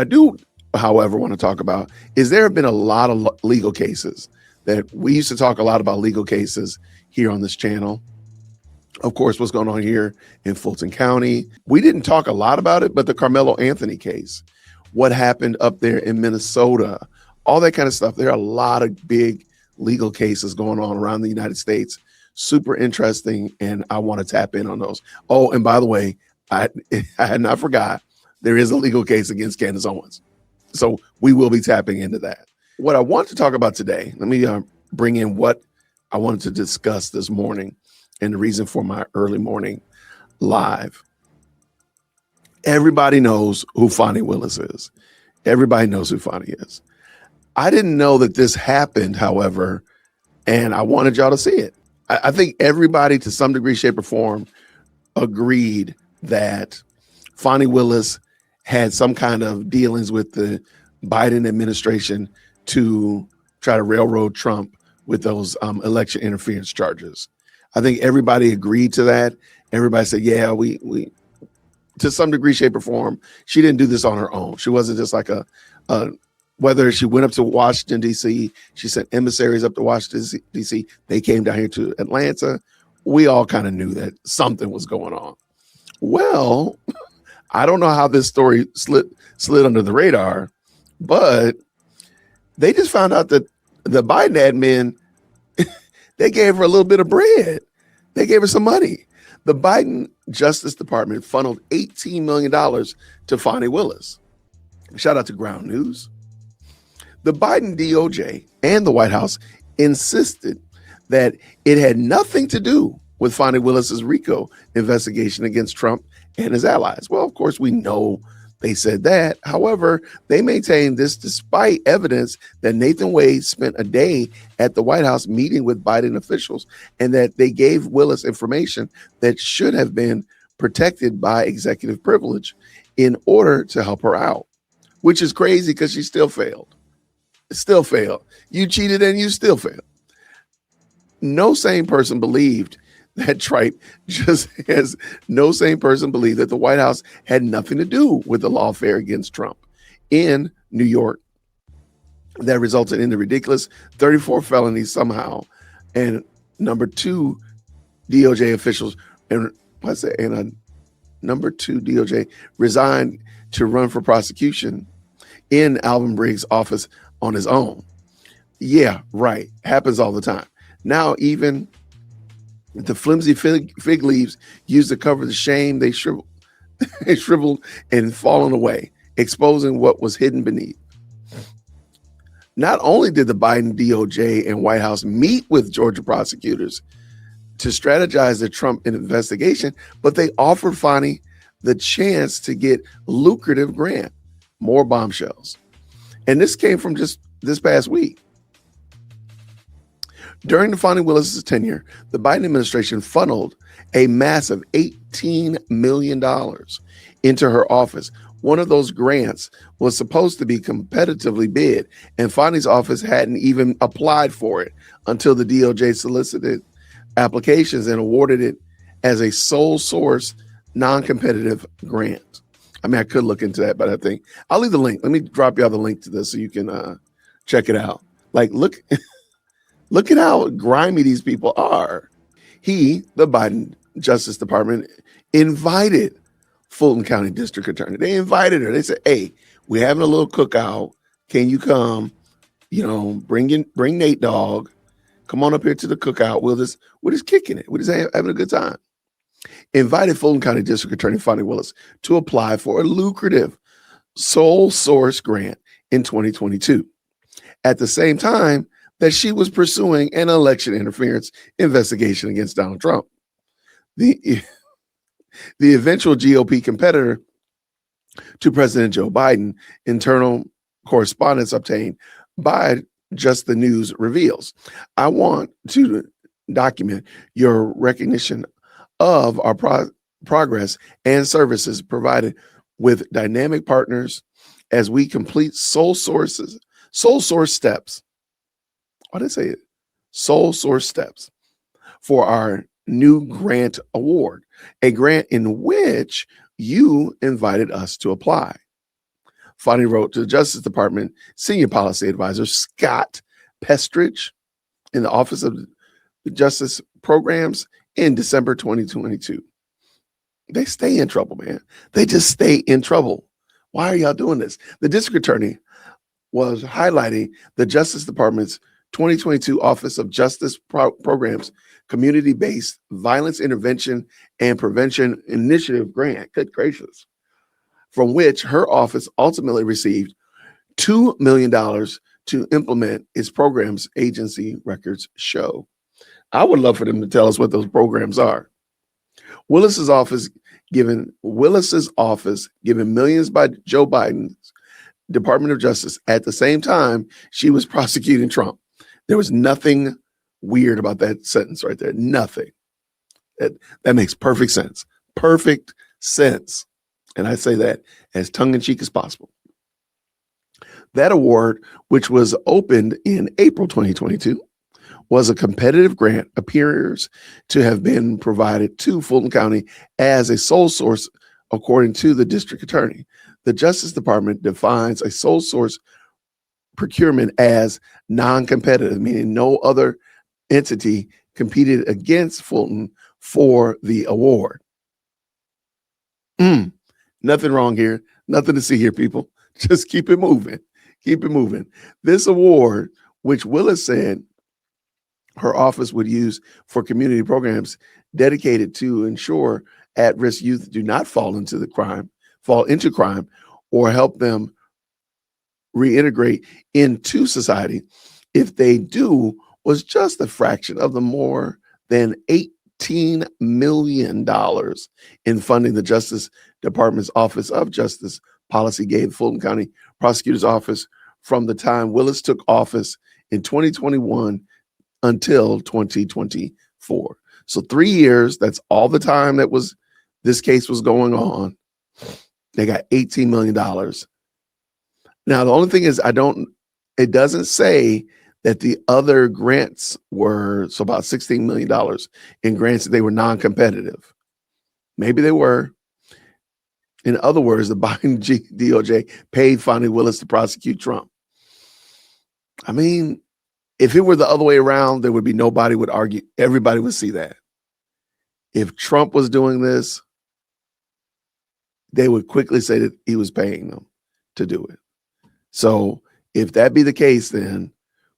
What I do, however, want to talk about is there have been a lot of legal cases that we used to talk a lot about legal cases here on this channel. Of course, what's going on here in Fulton County. We didn't talk a lot about it, but the Carmelo Anthony case, what happened up there in Minnesota, all that kind of stuff. There are a lot of big legal cases going on around the United States. Super interesting, and I want to tap in on those. Oh, and by the way, I had not forgot, there is a legal case against Candace Owens. So we will be tapping into that. What I want to talk about today, let me bring in what I wanted to discuss this morning and the reason for my early morning live. Everybody knows who Fani Willis is. Everybody knows who Fani is. I didn't know that this happened, however, and I wanted y'all to see it. I think everybody to some degree, shape, or form agreed that Fani Willis had some kind of dealings with the Biden administration to try to railroad Trump with those election interference charges. I think everybody agreed to that. Everybody said, yeah, we to some degree, shape, or form, she didn't do this on her own. She wasn't just like whether she went up to Washington, D.C., she sent emissaries up to Washington, D.C., they came down here to Atlanta. We all kind of knew that something was going on. Well, I don't know how this story slid under the radar, but they just found out that the Biden admin, they gave her a little bit of bread. They gave her some money. The Biden Justice Department funneled $18 million to Fani Willis. Shout out to Ground News. The Biden DOJ and the White House insisted that it had nothing to do with Fani Willis's RICO investigation against Trump and his allies. Well, of course, we know they said that. However, they maintained this despite evidence that Nathan Wade spent a day at the White House meeting with Biden officials and that they gave Willis information that should have been protected by executive privilege in order to help her out, which is crazy because she still failed. Still failed. You cheated and you still failed. No sane person believed that tripe, just as no sane person believed that the White House had nothing to do with the lawfare against Trump in New York that resulted in the ridiculous 34 felonies somehow. And number two, DOJ officials, number two DOJ resigned to run for prosecution in Alvin Braggs' office on his own. Yeah, right. Happens all the time. Now, even the flimsy fig leaves used to cover the shame, they shriveled and fallen away, exposing what was hidden beneath. Not only did the Biden DOJ and White House meet with Georgia prosecutors to strategize the Trump investigation, but they offered Fani the chance to get lucrative grant, more bombshells. And this came from just this past week. During the Fani Willis' tenure, the Biden administration funneled a massive $18 million into her office. One of those grants was supposed to be competitively bid, and Fani's office hadn't even applied for it until the DOJ solicited applications and awarded it as a sole source, non-competitive grant. I mean, I could look into that, but I think I'll leave the link. Let me drop y'all the link to this so you can check it out. Like, look at how grimy these people are. The Biden Justice Department, invited Fulton County District Attorney. They invited her. They said, hey, we're having a little cookout. Can you come? You know, bring Nate Dogg. Come on up here to the cookout. We're just kicking it. We're just having a good time. Invited Fulton County District Attorney Fani Willis to apply for a lucrative sole source grant in 2022. At the same time that she was pursuing an election interference investigation against Donald Trump. The eventual GOP competitor to President Joe Biden, internal correspondence obtained by Just the News reveals. I want to document your recognition of our progress and services provided with dynamic partners as we complete sole source steps. Why did I say it? Sole source steps for our new grant award, a grant in which you invited us to apply. Fani wrote to the Justice Department Senior Policy Advisor Scott Pestridge in the Office of Justice Programs in December 2022. They stay in trouble, man. They just stay in trouble. Why are y'all doing this? The district attorney was highlighting the Justice Department's 2022 Office of Justice Programs Community-Based Violence Intervention and Prevention Initiative grant, good gracious, from which her office ultimately received $2 million to implement its programs, agency records show. I would love for them to tell us what those programs are. Willis's office given millions by Joe Biden's Department of Justice at the same time she was prosecuting Trump. There was nothing weird about that sentence right there. Nothing. That makes perfect sense. Perfect sense. And I say that as tongue-in-cheek as possible. That award, which was opened in April 2022, was a competitive grant, appears to have been provided to Fulton County as a sole source, according to the district attorney. The Justice Department defines a sole source procurement as non-competitive, meaning no other entity competed against Fulton for the award. Nothing wrong here. Nothing to see here, people. Just keep it moving. Keep it moving. This award, which Willis said her office would use for community programs dedicated to ensure at-risk youth do not fall into crime, or help them reintegrate into society. If they do, was just a fraction of the more than $18 million in funding the Justice Department's Office of Justice Policy gave Fulton County Prosecutor's Office from the time Willis took office in 2021 until 2024. So 3 years, that's all the time that this case was going on. They got $18 million. Now, the only thing is it doesn't say that the other grants were, so about $16 million in grants that they were non-competitive. Maybe they were. In other words, the Biden DOJ paid Fani Willis to prosecute Trump. I mean, if it were the other way around, there would be nobody would argue. Everybody would see that. If Trump was doing this, they would quickly say that he was paying them to do it. So if that be the case, then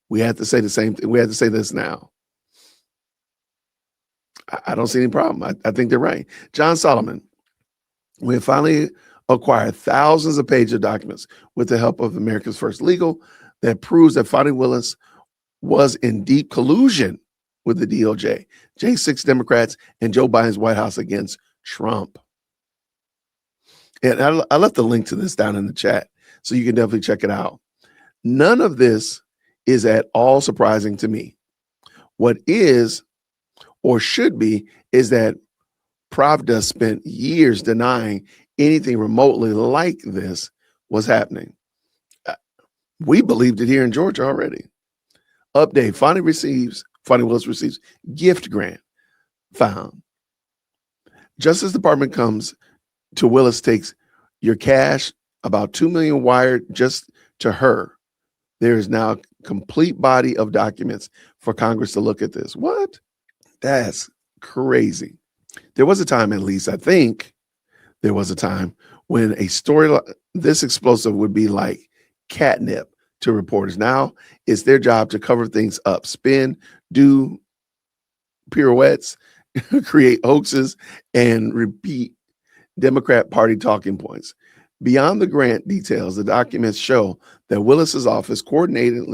we have to say the same thing. We have to say this now. I don't see any problem. I think they're right. John Solomon, we have finally acquired thousands of pages of documents with the help of America's First Legal that proves that Fani Willis was in deep collusion with the DOJ, J6 Democrats, and Joe Biden's White House against Trump. And I left the link to this down in the chat, so you can definitely check it out. None of this is at all surprising to me. What is, or should be, is that Pravda spent years denying anything remotely like this was happening. We believed it here in Georgia already. Update, Fani Willis receives gift grant found. Justice Department comes to Willis, takes your cash, about $2 million wired just to her. There is now a complete body of documents for Congress to look at this. What? That's crazy. There was a time, at least I think, there was a time when a story this explosive would be like catnip to reporters. Now it's their job to cover things up, spin, do pirouettes, create hoaxes, and repeat Democrat Party talking points. Beyond the grant details, the documents show that Willis's office coordinated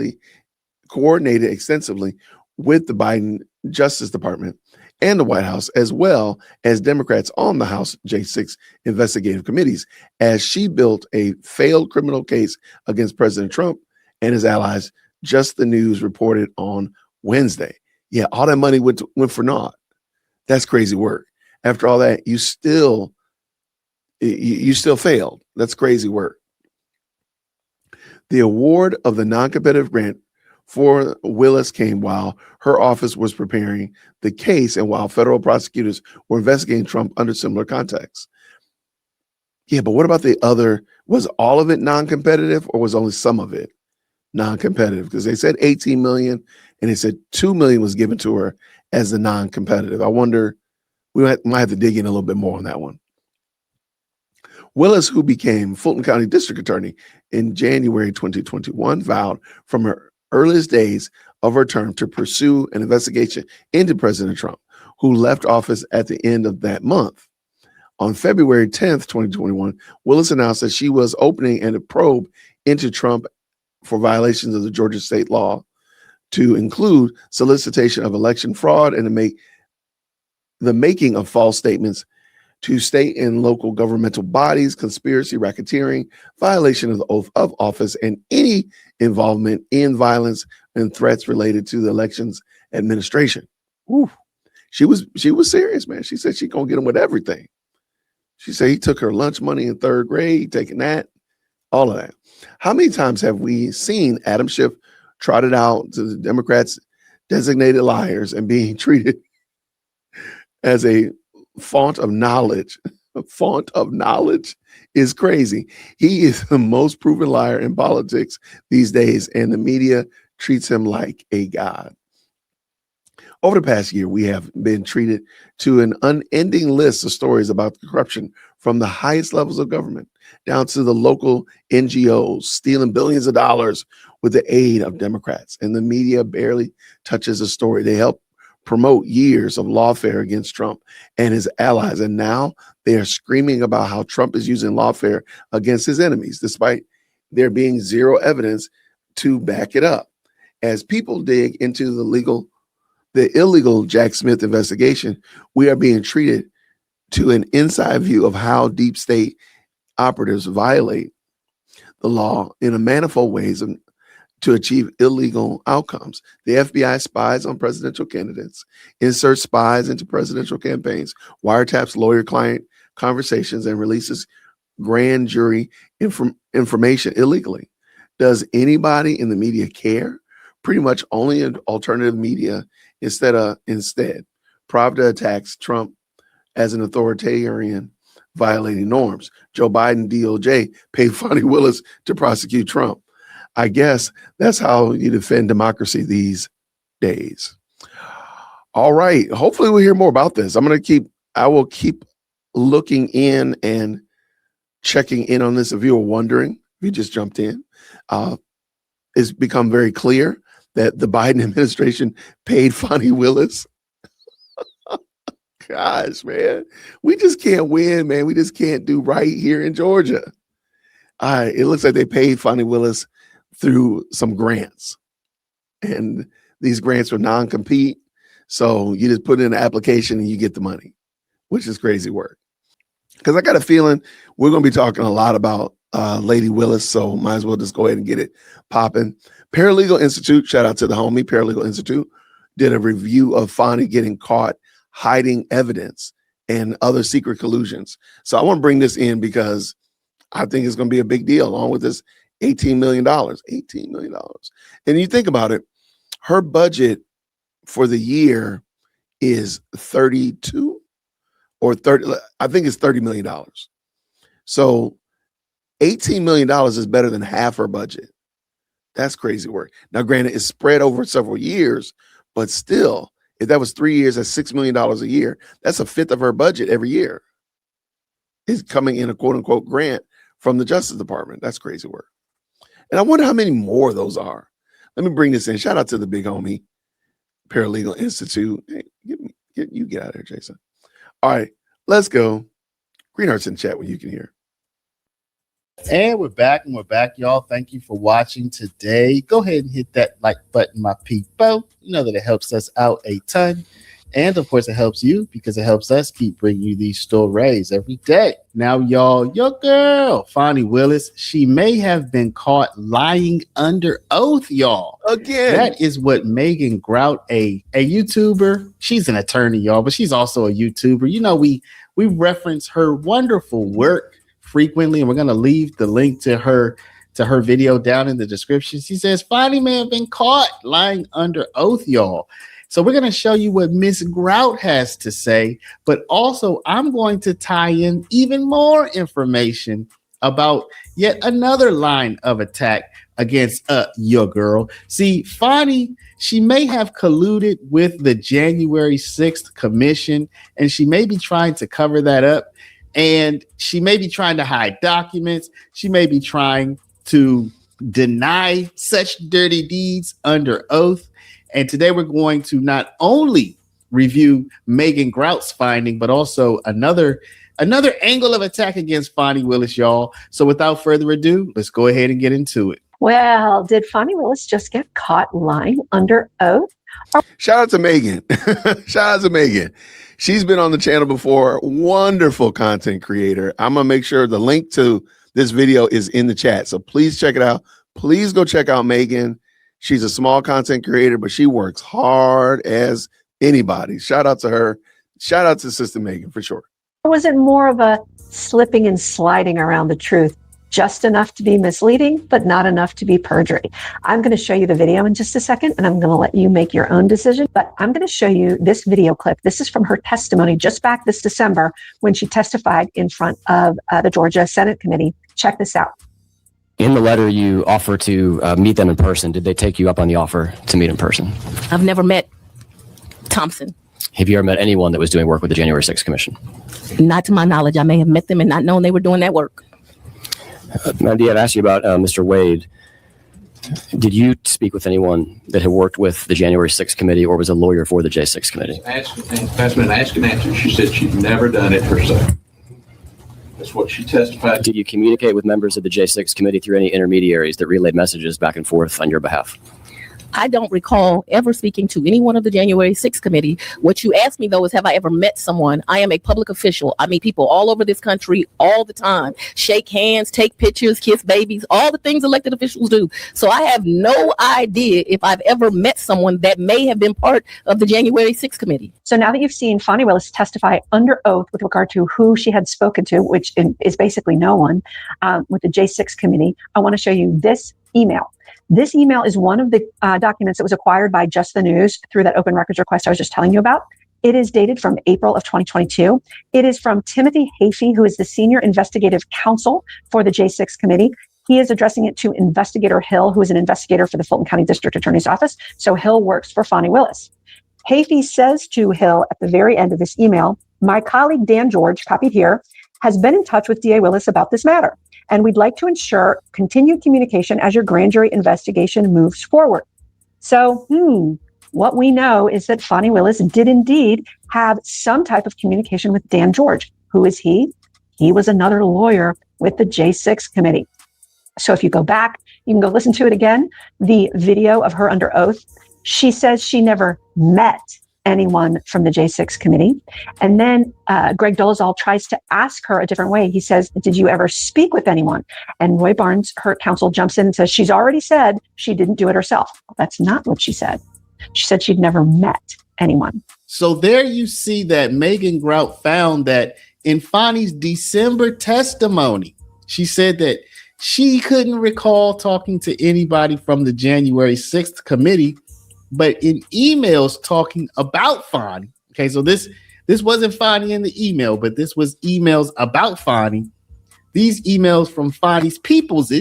extensively with the Biden Justice Department and the White House, as well as Democrats on the House J6 investigative committees, as she built a failed criminal case against President Trump and his allies. Just the news reported on Wednesday. Yeah, all that money went for naught. That's crazy work. After all that, you still failed. That's crazy work. The award of the non-competitive grant for Willis came while her office was preparing the case and while federal prosecutors were investigating Trump under similar contexts. Yeah, but what about the other? Was all of it non-competitive, or was only some of it non-competitive? Because they said 18 million, and they said 2 million was given to her as the non-competitive. I wonder, might have to dig in a little bit more on that one. Willis, who became Fulton County District Attorney in January 2021, vowed from her earliest days of her term to pursue an investigation into President Trump, who left office at the end of that month. On February 10th, 2021, Willis announced that she was opening a probe into Trump for violations of the Georgia state law, to include solicitation of election fraud and the making of false statements to state and local governmental bodies, conspiracy, racketeering, violation of the oath of office, and any involvement in violence and threats related to the elections administration. Ooh, she was serious, man. She said she gonna get him with everything. She said he took her lunch money in third grade, taking that, all of that. How many times have we seen Adam Schiff trotted out to the Democrats' designated liars and being treated as a font of knowledge? A font of knowledge is crazy. He is the most proven liar in politics these days, and the media treats him like a god. Over the past year, we have been treated to an unending list of stories about corruption from the highest levels of government down to the local NGOs stealing billions of dollars with the aid of Democrats. And the media barely touches the story. They help promote years of lawfare against Trump and his allies. And now they are screaming about how Trump is using lawfare against his enemies, despite there being zero evidence to back it up. As people dig into the illegal Jack Smith investigation, we are being treated to an inside view of how deep state operatives violate the law in a manifold ways to achieve illegal outcomes. The FBI spies on presidential candidates, inserts spies into presidential campaigns, wiretaps lawyer-client conversations, and releases grand jury information illegally. Does anybody in the media care? Pretty much only an alternative media. Instead, Pravda attacks Trump as an authoritarian violating norms. Joe Biden, DOJ, paid Fani Willis to prosecute Trump. I guess that's how you defend democracy these days. All right. Hopefully we'll hear more about this. I will keep looking in and checking in on this. If you were wondering, if you just jumped in, it's become very clear that the Biden administration paid Fani Willis. Gosh, man, we just can't win, man. We just can't do right here in Georgia. It looks like they paid Fani Willis through some grants, and these grants were non-compete. So you just put in an application and you get the money, which is crazy work. Because I got a feeling we're going to be talking a lot about Lady Willis, so might as well just go ahead and get it popping. Paralegal Institute, shout out to the homie, Paralegal Institute, did a review of Fani getting caught hiding evidence and other secret collusions. So I want to bring this in because I think it's going to be a big deal, along with this $18 million. $18 million. And you think about it, her budget for the year is 32 or 30. I think it's $30 million. So $18 million is better than half her budget. That's crazy work. Now, granted, it's spread over several years, but still, if that was 3 years, that's $6 million a year. That's a fifth of her budget every year is coming in a quote unquote grant from the Justice Department. That's crazy work. And I wonder how many more of those are. Let me bring this in. Shout out to the big homie, Paralegal Institute. Hey, you get out of here, Jason. All right, let's go. Greenheart's in chat when you can hear. And we're back, y'all. Thank you for watching today. Go ahead and hit that like button, my people. You know that it helps us out a ton. And of course, it helps you because it helps us keep bringing you these stories every day. Now, y'all, your girl, Fani Willis, she may have been caught lying under oath, y'all. Again. That is what Megan Grout, a YouTuber. She's an attorney, y'all, but she's also a YouTuber. You know, we reference her wonderful work frequently, and we're going to leave the link to her video down in the description. She says, Fani may have been caught lying under oath, y'all. So we're going to show you what Ms. Grout has to say, but also I'm going to tie in even more information about yet another line of attack against your girl. See, Fani, she may have colluded with the January 6th commission, and she may be trying to cover that up, and she may be trying to hide documents. She may be trying to deny such dirty deeds under oath. And today we're going to not only review Megan Grout's finding, but also another angle of attack against Fani Willis, y'all. So without further ado, let's go ahead and get into it. Well, did Fani Willis just get caught lying under oath? Shout out to Megan. Shout out to Megan. She's been on the channel before. Wonderful content creator. I'm going to make sure the link to this video is in the chat. So please check it out. Please go check out Megan. She's a small content creator, but she works hard as anybody. Shout out to her. Shout out to Sister Megan for sure. Or was it more of a slipping and sliding around the truth? Just enough to be misleading, but not enough to be perjury. I'm going to show you the video in just a second, and I'm going to let you make your own decision. But I'm going to show you this video clip. This is from her testimony just back this December when she testified in front of the Georgia Senate Committee. Check this out. In the letter, you offer to meet them in person. Did they take you up on the offer to meet in person? I've never met Thompson. Have you ever met anyone that was doing work with the January 6th Commission? Not to my knowledge. I may have met them and not known they were doing that work. Mandy, I've asked you about Mr. Wade. Did you speak with anyone that had worked with the January 6th committee or was a lawyer for the J6 committee? That's been asked and answered. She said she'd never done it herself. That's what she testified. Did you communicate with members of the J6 committee through any intermediaries that relayed messages back and forth on your behalf? I don't recall ever speaking to any one of the January 6th committee. What you asked me, though, is have I ever met someone? I am a public official. I meet people all over this country all the time. Shake hands, take pictures, kiss babies, all the things elected officials do. So I have no idea if I've ever met someone that may have been part of the January 6th committee. So now that you've seen Fani Willis testify under oath with regard to who she had spoken to, which is basically no one, with the J6 committee, I want to show you this email. This email is one of the documents that was acquired by Just the News through that open records request I was just telling you about. It is dated from April of 2022. It is from Timothy Hafey, who is the senior investigative counsel for the J6 committee. He is addressing it to Investigator Hill, who is an investigator for the Fulton County District Attorney's Office. So Hill works for Fani Willis. Hafey says to Hill at the very end of this email, "My colleague Dan George, copied here, has been in touch with DA Willis about this matter, and we'd like to ensure continued communication as your grand jury investigation moves forward." So, what we know is that Fani Willis did indeed have some type of communication with Dan George. Who is he? He was another lawyer with the J6 committee. So if you go back, you can go listen to it again, the video of her under oath. She says she never met anyone from the J6 committee. And then Greg Dolezal tries to ask her a different way. He says, "Did you ever speak with anyone?" And Roy Barnes, her counsel, jumps in and says, "She's already said she didn't do it herself." Well, that's not what she said. She said she'd never met anyone. So there you see that Megan Grout found that in Fani's December testimony, she said that she couldn't recall talking to anybody from the January 6th committee, but in emails talking about Fani. Okay, so this wasn't Fani in the email, but this was emails about Fani. These emails from Fani's peoples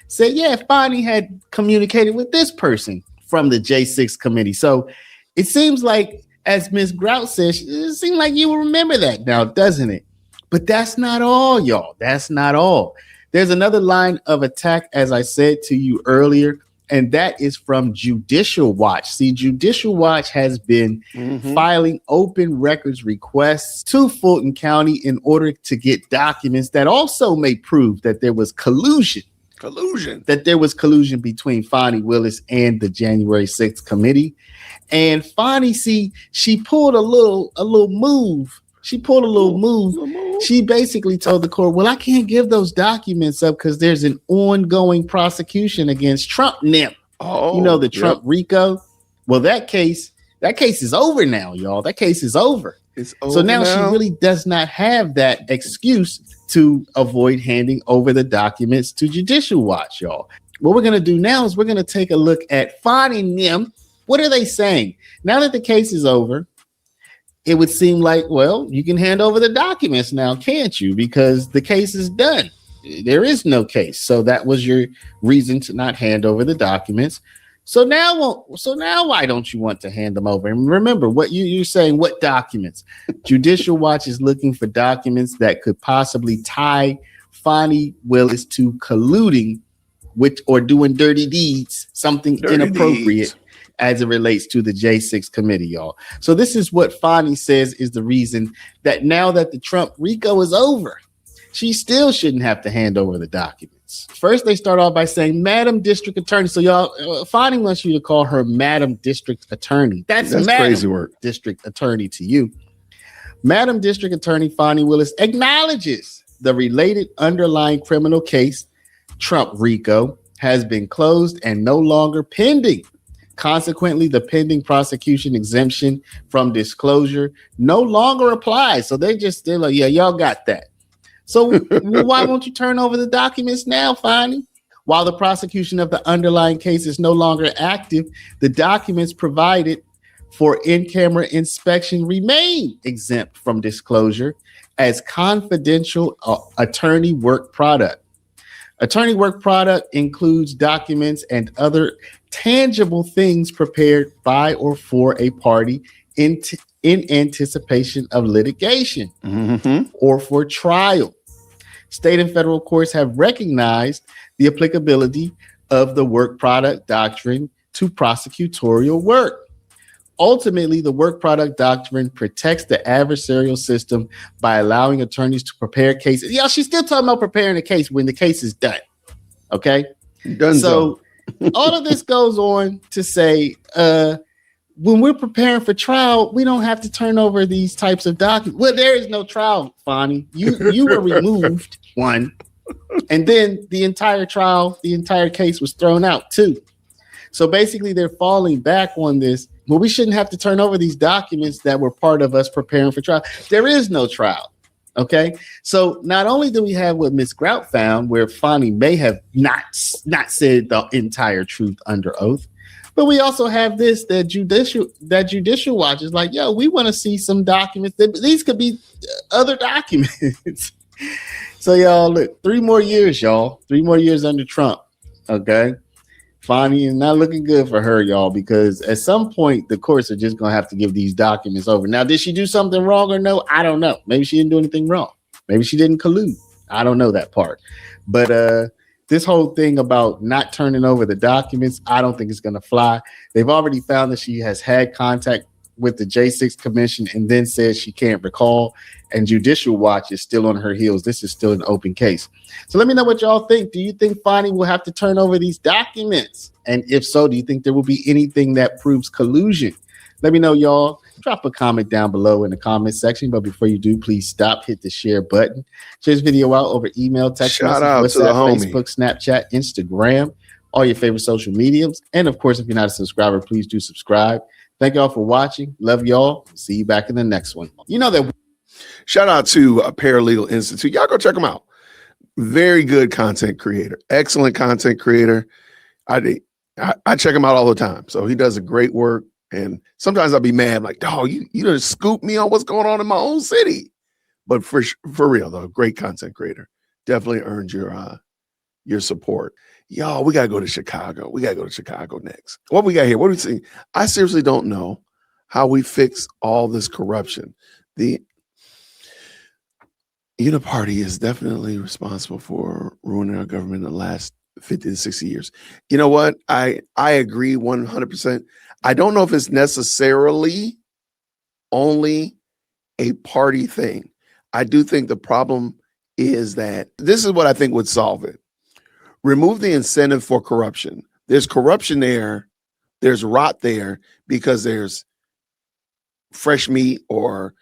said, yeah, Fani had communicated with this person from the J6 committee. So it seems like, as Ms. Grout says, it seems like you will remember that now, doesn't it? But that's not all, y'all. That's not all. There's another line of attack, as I said to you earlier, and that is from Judicial Watch. See, Judicial Watch has been filing open records requests to Fulton County in order to get documents that also may prove that there was collusion. That there was collusion between Fani Willis and the January 6th committee. And Fani, see, she pulled a little move. She basically told the court, well, I can't give those documents up because there's an ongoing prosecution against Trump NIM. Oh, you know, the Trump RICO. Well, that case is over now, y'all. That case is over. It's over. So now she really does not have that excuse to avoid handing over the documents to Judicial Watch, y'all. What we're going to do now is we're going to take a look at Fani NIM What are they saying? Now that the case is over, it would seem like, well, you can hand over the documents now, can't you? Because the case is done. There is no case. So that was your reason to not hand over the documents. So now why don't you want to hand them over? And remember what you're saying, what documents? Judicial Watch is looking for documents that could possibly tie Fani Willis to colluding with or doing dirty deeds, something inappropriate as it relates to the J6 committee, y'all. So this is what Fani says is the reason that now that the Trump RICO is over, she still shouldn't have to hand over the documents. First, they start off by saying, Madam District Attorney. So y'all, Fani wants you to call her Madam District Attorney. That's crazy work. District Attorney to you. Madam District Attorney Fani Willis acknowledges the related underlying criminal case, Trump RICO, has been closed and no longer pending. Consequently, the pending prosecution exemption from disclosure no longer applies. So they just still like, yeah, y'all got that. So why won't you turn over the documents now, Fani? While the prosecution of the underlying case is no longer active, the documents provided for in-camera inspection remain exempt from disclosure as confidential attorney work product. Attorney work product includes documents and other tangible things prepared by or for a party in anticipation of litigation or for trial. State and federal courts have recognized the applicability of the work product doctrine to prosecutorial work. Ultimately, the work product doctrine protects the adversarial system by allowing attorneys to prepare cases. Yeah, she's still talking about preparing a case when the case is done. Okay. So all of this goes on to say, when we're preparing for trial, we don't have to turn over these types of documents. Well, there is no trial, Fani. You were removed, one. And then the entire trial, the entire case was thrown out, too. So basically, they're falling back on this. Well, we shouldn't have to turn over these documents that were part of us preparing for trial. There is no trial. Okay. So not only do we have what Ms. Grout found, where Fani may have not said the entire truth under oath, but we also have this that Judicial Watch is like, yo, we want to see some documents. These could be other documents. So y'all, look, 3 more years, y'all. 3 more years under Trump. Okay. Fani is not looking good for her, y'all, because at some point the courts are just going to have to give these documents over. Now, did she do something wrong or no? I don't know. Maybe she didn't do anything wrong. Maybe she didn't collude. I don't know that part. But this whole thing about not turning over the documents, I don't think it's going to fly. They've already found that she has had contact with the J6 Commission and then says she can't recall. And Judicial Watch is still on her heels. This is still an open case. So let me know what y'all think. Do you think Fani will have to turn over these documents? And if so, do you think there will be anything that proves collusion? Let me know, y'all. Drop a comment down below in the comment section. But before you do, please stop, hit the share button. Share this video out over email, text message, WhatsApp, Facebook, Snapchat, Instagram, all your favorite social mediums. And of course, if you're not a subscriber, please do subscribe. Thank y'all for watching. Love y'all. See you back in the next one. You know that. Shout out to Paralegal Institute. Y'all go check them out. Very good content creator. Excellent content creator. I check him out all the time. So he does a great work. And sometimes I'll be mad, like, dog, you done scoop me on what's going on in my own city. But for real, though, great content creator. Definitely earned your support. Y'all, we got to go to Chicago. We got to go to Chicago next. What we got here? What do we see? I seriously don't know how we fix all this corruption. The Uniparty is definitely responsible for ruining our government in the last 50 to 60 years. You know what? I agree 100%. I don't know if it's necessarily only a party thing. I do think the problem is that this is what I think would solve it. Remove the incentive for corruption. There's corruption there. There's rot there because there's fresh meat or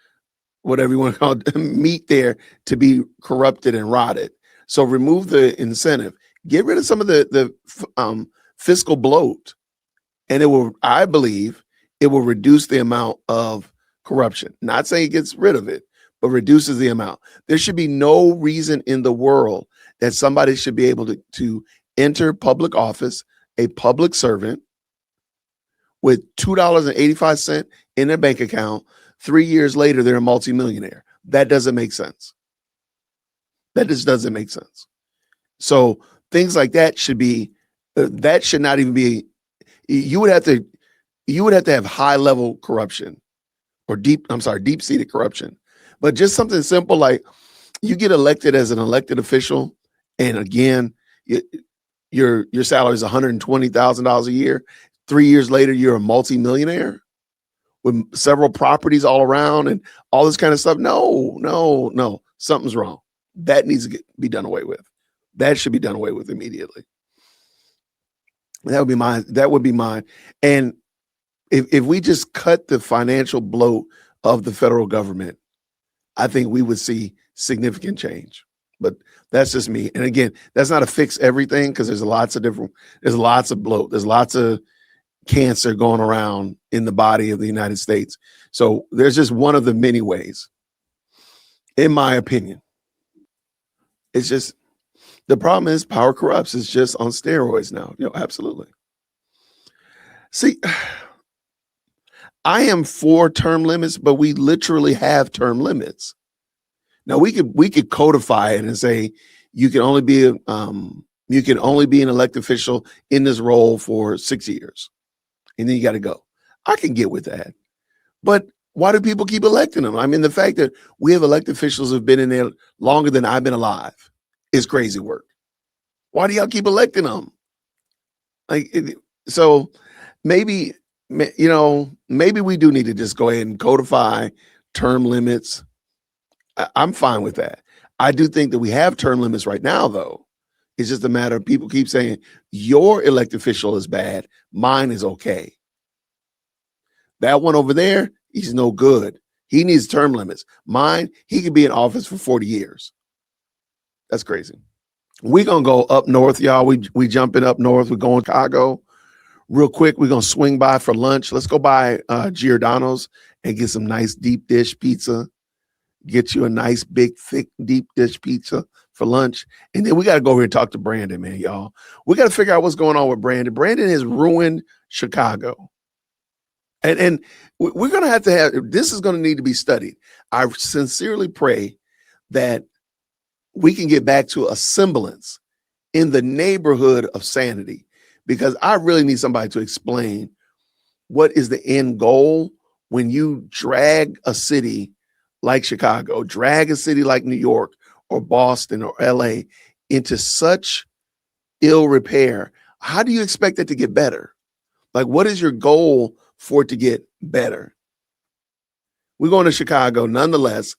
whatever you want to call it, meat there to be corrupted and rotted. So remove the incentive. Get rid of some of the fiscal bloat. And it will, I believe, it will reduce the amount of corruption. Not saying it gets rid of it, but reduces the amount. There should be no reason in the world that somebody should be able to enter public office, a public servant, with $2.85 in their bank account. 3 years later, they're a multimillionaire. That doesn't make sense. That just doesn't make sense. So things like that should not even be. You would have to have high level corruption or deep-seated corruption. But just something simple like you get elected as an elected official, and again, your salary is $120,000 a year. 3 years later, you're a multimillionaire with several properties all around and all this kind of stuff. No, something's wrong. That needs to be done away with. That should be done away with immediately. That would be mine. And if we just cut the financial bloat of the federal government, I think we would see significant change. But that's just me. And again, that's not a fix everything, because there's lots of bloat. There's lots of cancer going around in the body of the United States. So there's just one of the many ways, in my opinion. It's just, the problem is power corrupts. It's just on steroids now. Absolutely. See, I am for term limits, but we literally have term limits. Now we could codify it and say you can only be an elected official in this role for 6 years, and then you got to go. I can get with that, but why do people keep electing them? I mean, the fact that we have elected officials who've been in there longer than I've been alive is crazy work. Why do y'all keep electing them? So maybe we do need to just go ahead and codify term limits. I'm fine with that. I do think that we have term limits right now, though. It's just a matter of people keep saying your elected official is bad, mine is okay. That one over there, he's no good. He needs term limits. Mine, he could be in office for 40 years. That's crazy. We're going to go up north, y'all. We jumping up north. We're going to Chicago. Real quick, we're going to swing by for lunch. Let's go by Giordano's and get some nice deep dish pizza. Get you a nice, big, thick, deep dish pizza for lunch. And then we got to go over here and talk to Brandon, man, y'all. We got to figure out what's going on with Brandon. Brandon has ruined Chicago. And we're going to have, this is going to need to be studied. I sincerely pray that we can get back to a semblance in the neighborhood of sanity, because I really need somebody to explain what is the end goal when you drag a city like Chicago, drag a city like New York or Boston or LA into such ill repair. How do you expect it to get better? Like, what is your goal for it to get better? We're going to Chicago nonetheless.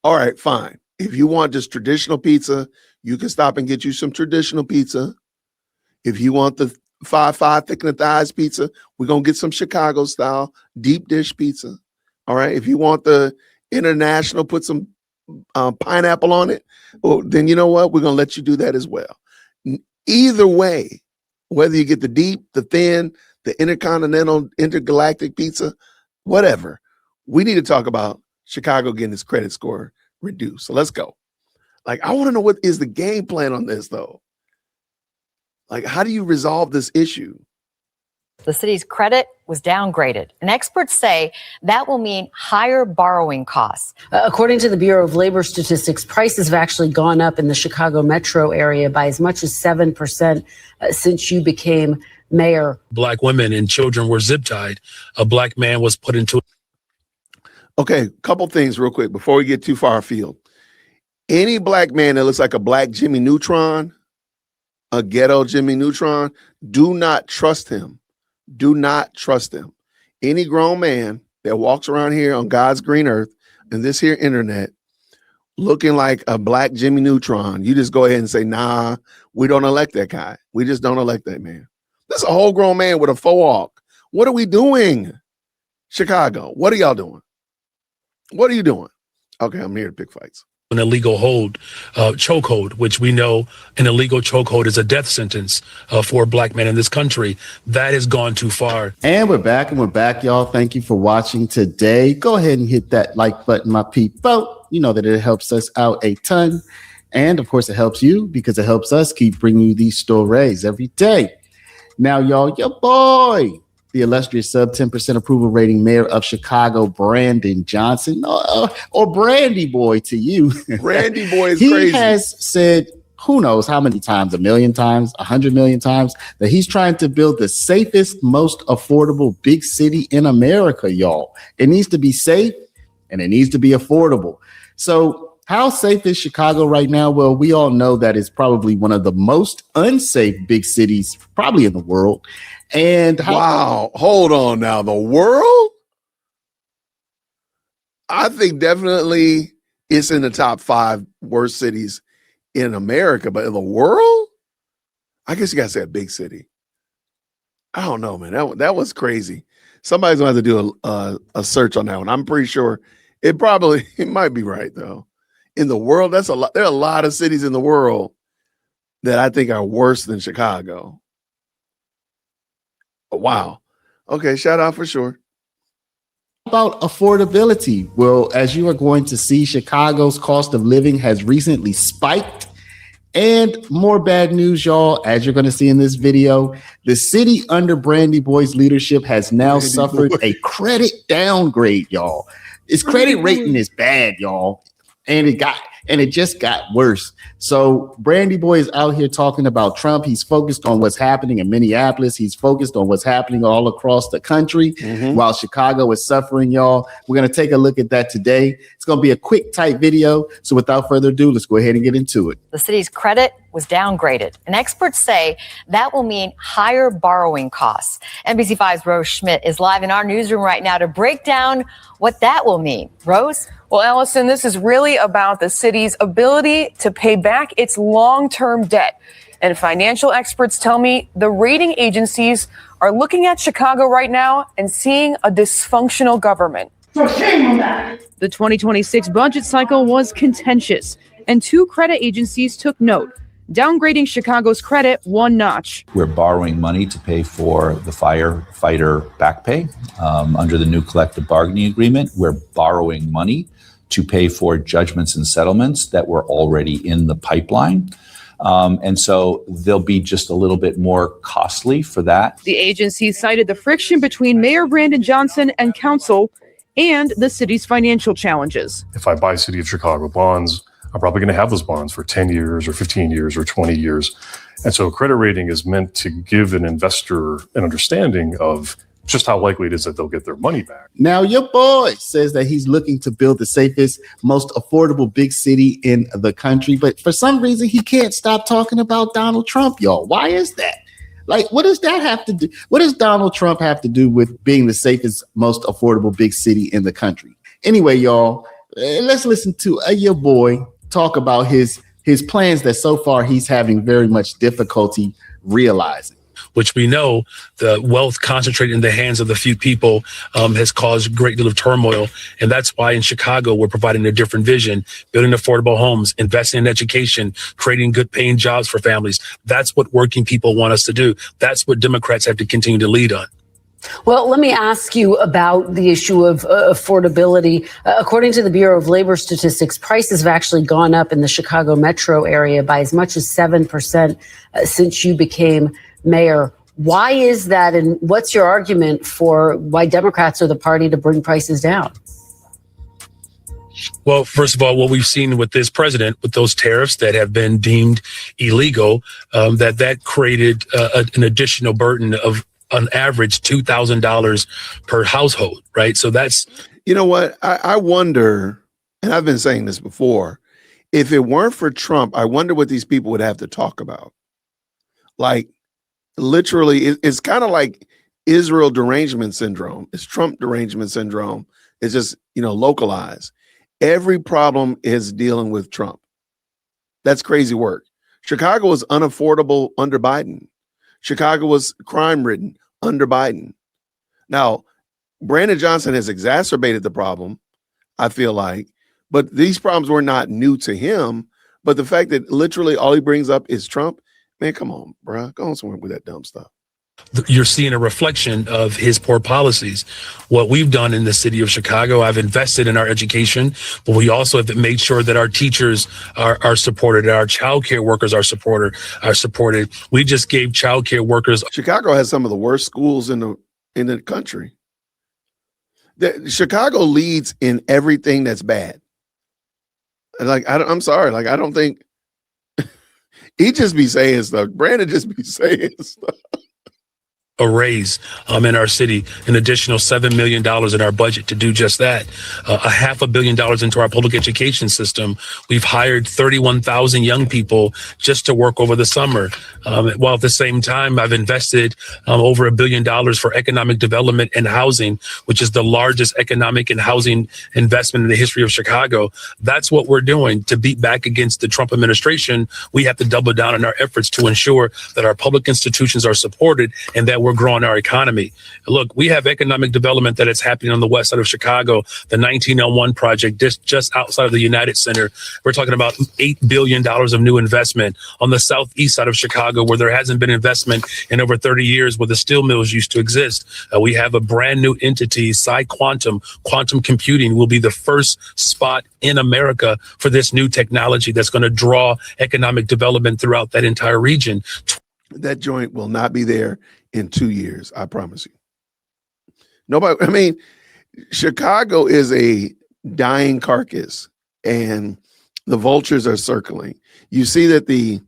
All right, fine. If you want just traditional pizza, you can stop and get you some traditional pizza. If you want the 5-5 thick in the thighs pizza, we're going to get some Chicago style deep dish pizza. All right. If you want the international, put some pineapple on it, well, then you know what? We're going to let you do that as well. Either way, whether you get the deep, the thin, the intercontinental, intergalactic pizza, whatever, we need to talk about Chicago getting its credit score reduced. So let's go. Like, I want to know what is the game plan on this, though. Like, how do you resolve this issue? The city's credit was downgraded, and experts say that will mean higher borrowing costs. According to the Bureau of Labor Statistics, prices have actually gone up in the Chicago metro area by as much as 7% since you became mayor. Black women and children were zip tied. A black man was put into. Okay, couple things real quick before we get too far afield. Any black man that looks like a black Jimmy Neutron, a ghetto Jimmy Neutron, do not trust him. Do not trust him. Any grown man that walks around here on God's green earth and this here internet looking like a black Jimmy Neutron, you just go ahead and say, nah, we don't elect that guy. We just don't elect that man. That's a whole grown man with a faux hawk. What are we doing? Chicago, what are y'all doing? What are you doing? Okay, I'm here to pick fights. An illegal chokehold, which we know an illegal chokehold is a death sentence for a black man in this country. That has gone too far. And we're back, y'all. Thank you for watching today. Go ahead and hit that like button, my people. You know that it helps us out a ton. And of course, it helps you because it helps us keep bringing you these stories every day. Now, y'all, your boy the illustrious sub 10% approval rating mayor of Chicago, Brandon Johnson, or Brandy Boy to you. Brandy Boy is he crazy. He has said, who knows how many times, 1 million times, 100 million times, that he's trying to build the safest, most affordable big city in America, y'all. It needs to be safe and it needs to be affordable. So how safe is Chicago right now? Well, we all know that it's probably one of the most unsafe big cities probably in the world. And wow, hold on now. The world? I think definitely it's in the top 5 worst cities in America, but in the world? I guess you gotta say a big city. I don't know, man. That was crazy. Somebody's gonna have to do a search on that one. I'm pretty sure it might be right though. In the world, that's a lot. There are a lot of cities in the world that I think are worse than Chicago. Wow. Okay, shout out for sure. About affordability. Well, as you are going to see, Chicago's cost of living has recently spiked. And more bad news, y'all, as you're going to see in this video, the city under Brandy Boy's leadership has now suffered a credit downgrade, y'all. Its credit rating is bad, y'all. And it just got worse. So Brandy Boy is out here talking about Trump. He's focused on what's happening in Minneapolis. He's focused on what's happening all across the country while Chicago is suffering, y'all. We're going to take a look at that today. It's going to be a quick, tight video. So without further ado, let's go ahead and get into it. The city's credit was downgraded, and experts say that will mean higher borrowing costs. NBC5's Rose Schmidt is live in our newsroom right now to break down what that will mean. Rose? Well, Allison, this is really about the city's ability to pay back its long-term debt. And financial experts tell me the rating agencies are looking at Chicago right now and seeing a dysfunctional government. So shame on that. The 2026 budget cycle was contentious, and 2 credit agencies took note, downgrading Chicago's credit 1 notch. We're borrowing money to pay for the firefighter back pay under the new collective bargaining agreement. We're borrowing money to pay for judgments and settlements that were already in the pipeline. And so they'll be just a little bit more costly for that. The agency cited the friction between Mayor Brandon Johnson and council and the city's financial challenges. If I buy City of Chicago bonds, I'm probably going to have those bonds for 10 years or 15 years or 20 years. And so a credit rating is meant to give an investor an understanding of just how likely it is that they'll get their money back. Now, your boy says that he's looking to build the safest, most affordable big city in the country. But for some reason, he can't stop talking about Donald Trump, y'all. Why is that? Like, what does that have to do? What does Donald Trump have to do with being the safest, most affordable big city in the country? Anyway, y'all, let's listen to your boy talk about his plans that so far he's having very much difficulty realizing. Which we know the wealth concentrated in the hands of the few people has caused a great deal of turmoil. And that's why in Chicago, we're providing a different vision, building affordable homes, investing in education, creating good paying jobs for families. That's what working people want us to do. That's what Democrats have to continue to lead on. Well, let me ask you about the issue of affordability. According to the Bureau of Labor Statistics, prices have actually gone up in the Chicago metro area by as much as 7% since you became mayor. Why is that? And what's your argument for why Democrats are the party to bring prices down? Well, first of all, what we've seen with this president, with those tariffs that have been deemed illegal, that created an additional burden of on average $2,000 per household, right? So that's, you know what, I wonder, and I've been saying this before, if it weren't for Trump, I wonder what these people would have to talk about. Like, literally, it's kind of like Israel derangement syndrome. It's Trump derangement syndrome. It's just, localized. Every problem is dealing with Trump. That's crazy work. Chicago was unaffordable under Biden. Chicago was crime-ridden under Biden. Now, Brandon Johnson has exacerbated the problem, I feel like, but these problems were not new to him. But the fact that literally all he brings up is Trump, man, come on, bro. Go on somewhere with that dumb stuff. You're seeing a reflection of his poor policies. What we've done in the city of Chicago, I've invested in our education, but we also have made sure that our teachers are supported, our childcare workers are supported. We just gave childcare workers. Chicago has some of the worst schools in in the country. Chicago leads in everything that's bad. Like, I'm sorry. Like, I don't think he just be saying stuff. Brandon just be saying stuff. A raise in our city, an additional $7 million in our budget to do just that. $500 million into our public education system. We've hired 31,000 young people just to work over the summer. While at the same time, I've invested over $1 billion for economic development and housing, which is the largest economic and housing investment in the history of Chicago. That's what we're doing to beat back against the Trump administration. We have to double down on our efforts to ensure that our public institutions are supported and that we're growing our economy. Look, we have economic development that is happening on the west side of Chicago, the 1901 project just outside of the United Center. We're talking about $8 billion of new investment on the southeast side of Chicago, where there hasn't been investment in over 30 years, where the steel mills used to exist. We have a brand new entity, quantum computing will be the first spot in America for this new technology that's going to draw economic development throughout that entire region. That joint will not be there in 2 years, I promise you. Nobody, I mean, Chicago is a dying carcass and the vultures are circling. You see that the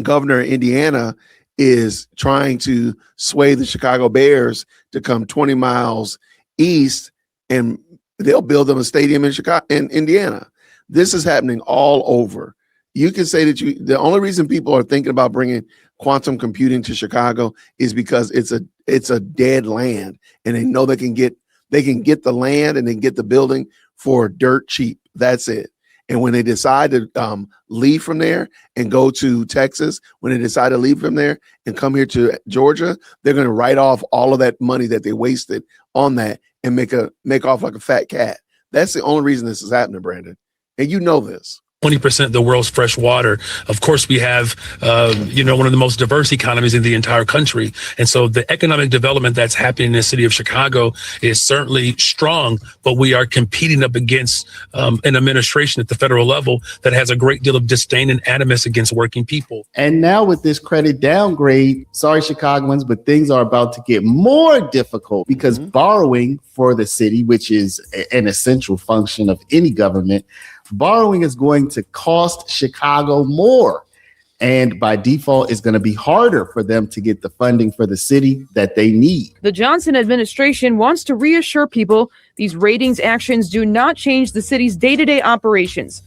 governor of Indiana is trying to sway the Chicago Bears to come 20 miles east and they'll build them a stadium in Indiana. This is happening all over. You can say that the only reason people are thinking about bringing quantum computing to Chicago is because it's a dead land and they know they can get the land and then get the building for dirt cheap. That's it. And when they decide to leave from there and go to Texas, when they decide to leave from there and come here to Georgia, they're going to write off all of that money that they wasted on that and make off like a fat cat. That's the only reason this is happening, Brandon. And you know this. 20% of the world's fresh water. Of course, we have, one of the most diverse economies in the entire country. And so the economic development that's happening in the city of Chicago is certainly strong, but we are competing up against an administration at the federal level that has a great deal of disdain and animus against working people. And now with this credit downgrade, sorry, Chicagoans, but things are about to get more difficult because borrowing for the city, which is an essential function of any government, borrowing is going to cost Chicago more. And by default, it's going to be harder for them to get the funding for the city that they need. The Johnson administration wants to reassure people these ratings actions do not change the city's day-to-day operations.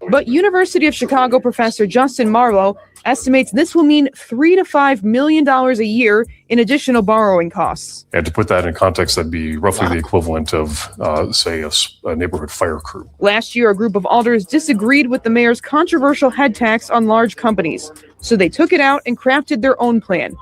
But University of Chicago professor Justin Marlowe estimates this will mean $3 to $5 million a year in additional borrowing costs. And to put that in context, that'd be roughly the equivalent of, say, a neighborhood fire crew. Last year, a group of alders disagreed with the mayor's controversial head tax on large companies, so they took it out and crafted their own plan.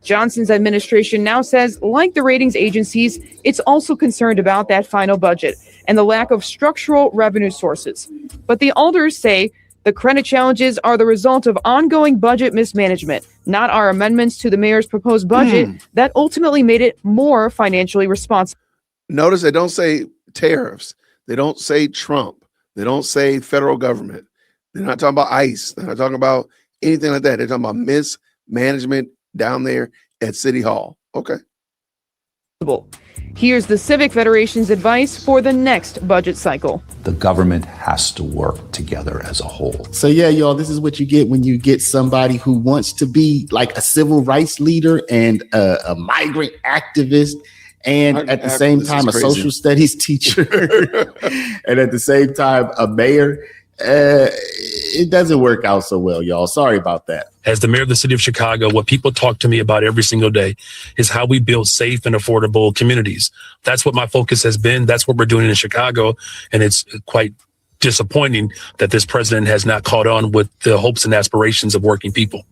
Johnson's administration now says, like the ratings agencies, it's also concerned about that final budget and the lack of structural revenue sources. But the alders say the credit challenges are the result of ongoing budget mismanagement, not our amendments to the mayor's proposed budget that ultimately made it more financially responsible. Notice they don't say tariffs. They don't say Trump. They don't say federal government. They're not talking about ICE. They're not talking about anything like that. They're talking about mismanagement down there at City Hall. Okay. Here's the Civic Federation's advice for the next budget cycle. The government has to work together as a whole. So yeah, y'all, this is what you get when you get somebody who wants to be like a civil rights leader and a migrant activist and at the same time a social studies teacher and at the same time a mayor. It doesn't work out so well, y'all. Sorry about that. As the mayor of the city of Chicago, what people talk to me about every single day is how we build safe and affordable communities. That's what my focus has been. That's what we're doing in Chicago. And it's quite disappointing that this president has not caught on with the hopes and aspirations of working people.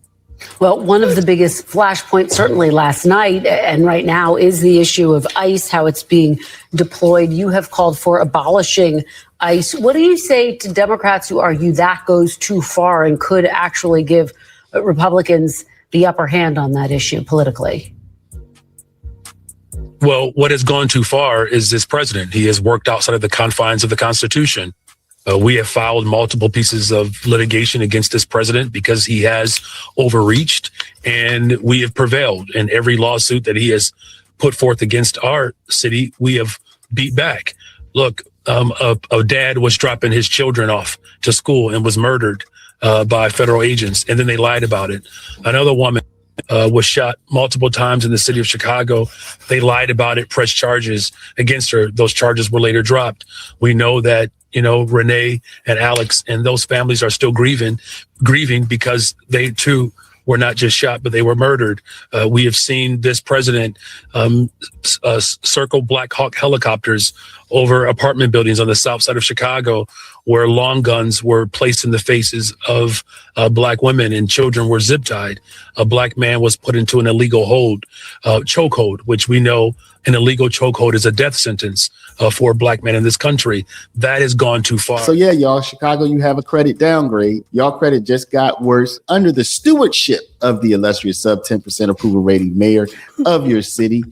Well, one of the biggest flashpoints, certainly last night and right now, is the issue of ICE, how it's being deployed. You have called for abolishing ICE. What do you say to Democrats who argue that goes too far and could actually give Republicans the upper hand on that issue politically? Well, what has gone too far is this president. He has worked outside of the confines of the Constitution. We have filed multiple pieces of litigation against this president because he has overreached, and we have prevailed in every lawsuit that he has put forth against our city, we have beat back. Look, a dad was dropping his children off to school and was murdered by federal agents, and then they lied about it. Another woman was shot multiple times in the city of Chicago. They lied about it, pressed charges against her. Those charges were later dropped. We know that, Renee and Alex and those families are still grieving because they too were not just shot, but they were murdered. We have seen this president circle Black Hawk helicopters over apartment buildings on the south side of Chicago, where long guns were placed in the faces of Black women and children were zip tied. A Black man was put into an illegal chokehold, which we know an illegal chokehold is a death sentence for a Black man in this country. That has gone too far. So yeah, y'all, Chicago, you have a credit downgrade. Y'all credit just got worse under the stewardship of the illustrious sub 10% approval rating mayor of your city.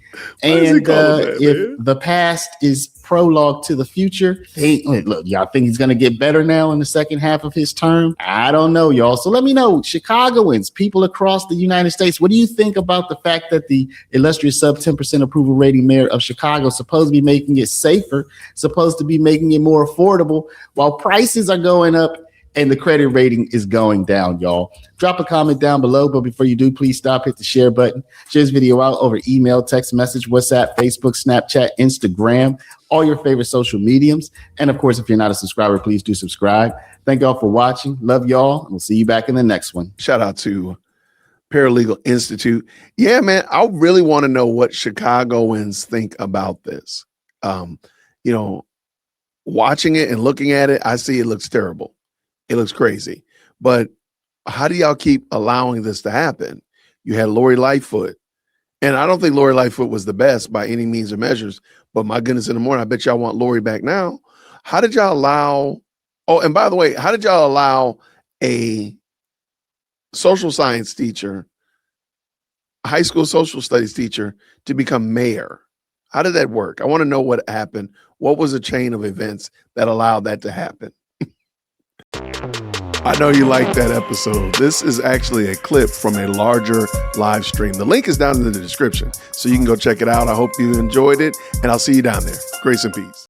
And if the past is prologue to the future, look, y'all think he's going to get better now in the second half of his term? I don't know, y'all. So let me know, Chicagoans, people across the United States, what do you think about the fact that the illustrious sub 10% approval rating mayor of Chicago is supposed to be making it safer, supposed to be making it more affordable, while prices are going up and the credit rating is going down, y'all? Drop a comment down below, but before you do, please stop, hit the share button. Share this video out over email, text message, WhatsApp, Facebook, Snapchat, Instagram, all your favorite social mediums. And of course, if you're not a subscriber, please do subscribe. Thank y'all for watching. Love y'all. And we'll see you back in the next one. Shout out to Paralegal Institute. Yeah, man, I really want to know what Chicagoans think about this. Watching it and looking at it, I see it looks terrible. It looks crazy. But how do y'all keep allowing this to happen? You had Lori Lightfoot. And I don't think Lori Lightfoot was the best by any means or measures. But my goodness, in the morning, I bet y'all want Lori back now. How did y'all allow... Oh, and by the way, how did y'all allow a social science teacher, a high school social studies teacher, to become mayor? How did that work? I want to know what happened. What was the chain of events that allowed that to happen? I know you liked that episode. This is actually a clip from a larger live stream. The link is down in the description, so you can go check it out. I hope you enjoyed it, and I'll see you down there. Grace and peace.